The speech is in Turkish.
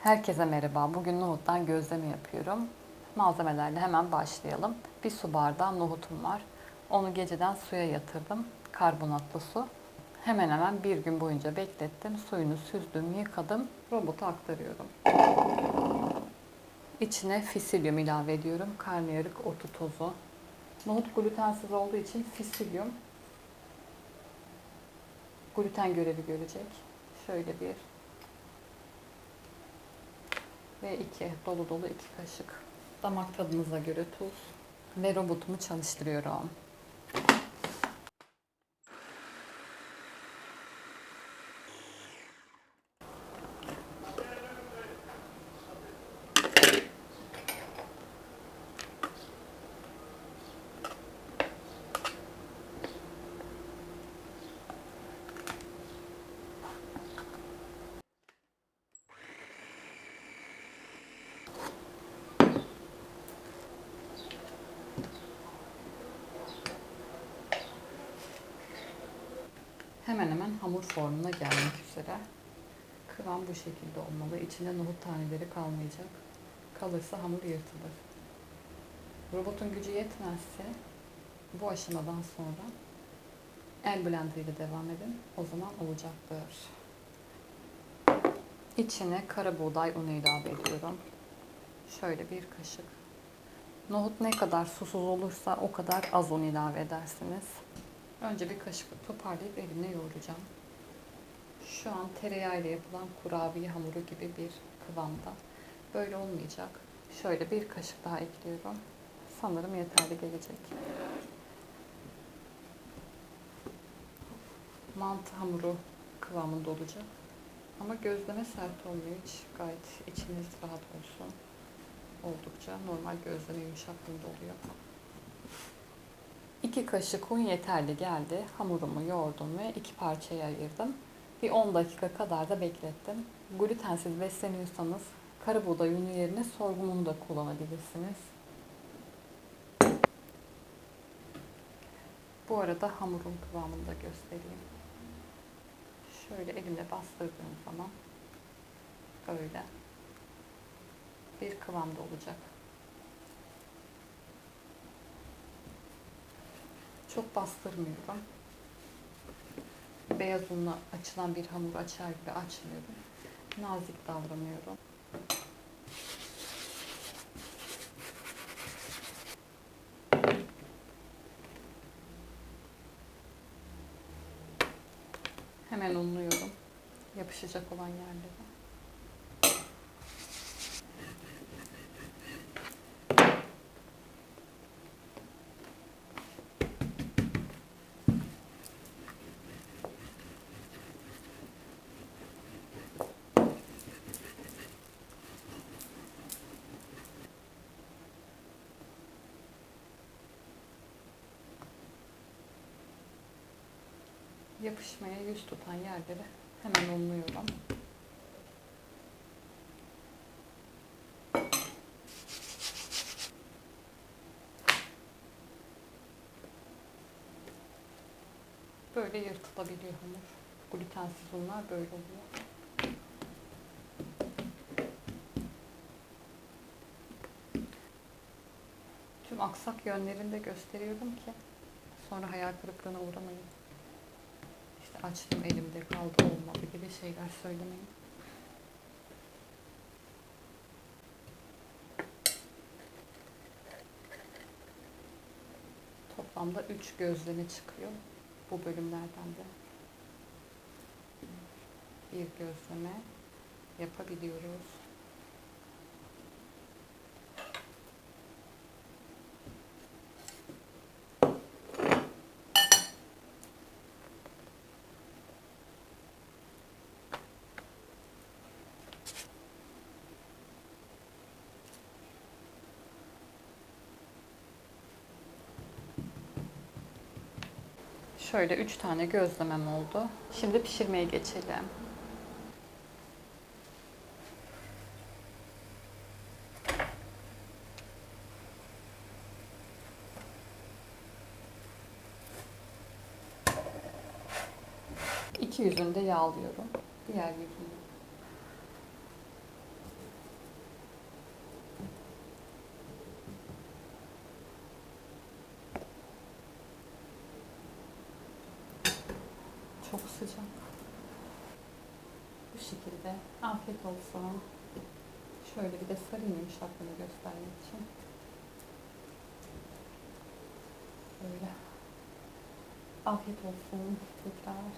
Herkese merhaba. Bugün nohuttan gözleme yapıyorum. Malzemelerle hemen başlayalım. Bir su bardağı nohutum var. Onu geceden suya yatırdım. Karbonatlı su. Hemen hemen bir gün boyunca beklettim. Suyunu süzdüm, yıkadım. Robota aktarıyorum. İçine fisilyum ilave ediyorum. Karnıyarık otu tozu. Nohut glutensiz olduğu için fisilyum gluten görevi görecek. Şöyle bir ve dolu dolu 2 kaşık. Damak tadınıza göre tuz ve robotumu çalıştırıyorum. Hemen hemen hamur formuna gelmek üzere. Kıvam bu şekilde olmalı. İçinde nohut taneleri kalmayacak. Kalırsa hamur yırtılır. Robotun gücü yetmezse bu aşamadan sonra el blender ile devam edin. O zaman olacaktır. İçine kara buğday unu ilave ediyorum. Şöyle bir kaşık. Nohut ne kadar susuz olursa o kadar az un ilave edersiniz. Önce bir kaşık toparlayıp elimle yoğuracağım. Şu an tereyağı ile yapılan kurabiye hamuru gibi bir kıvamda. Böyle olmayacak. Şöyle bir kaşık daha ekliyorum. Sanırım yeterli gelecek. Mantı hamuru kıvamında olacak. Ama gözleme sert olmuyor hiç. Gayet içiniz rahat olsun. Oldukça normal gözleme yumuşaklığında oluyor. 2 kaşık un yeterli geldi. Hamurumu yoğurdum ve 2 parçaya ayırdım. Bir 10 dakika kadar da beklettim. Glutensiz besleniyorsanız kara buğday unu yerine sorgun unu da kullanabilirsiniz. Bu arada hamurun kıvamını da göstereyim. Şöyle elimle bastırdığım zaman böyle bir kıvamda olacak. Çok bastırmıyorum. Beyaz unla açılan bir hamur açar gibi açmıyorum. Nazik davranıyorum. Hemen unluyorum. Yapışacak olan yerleri. Yapışmaya yüz tutan yerleri hemen unluyorum. Böyle yırtılabiliyor hamur. Glutensiz unlar böyle oluyor. Tüm aksak yönlerini de gösteriyorum ki sonra hayal kırıklığına uğramayın. İşte açtım elimde kaldı olmadı gibi şeyler söylemeyin. Toplamda 3 gözleme çıkıyor bu bölümlerden de. Bir gözleme yapabiliyoruz. Şöyle 3 tane gözlemem oldu. Şimdi pişirmeye geçelim. İki yüzünü de yağlıyorum. Diğer yüzünü. sıcak. Bu şekilde. Afiyet olsun. Şöyle bir de sarayım yumuşaklığını göstermek için. Böyle. Afiyet olsun tekrar.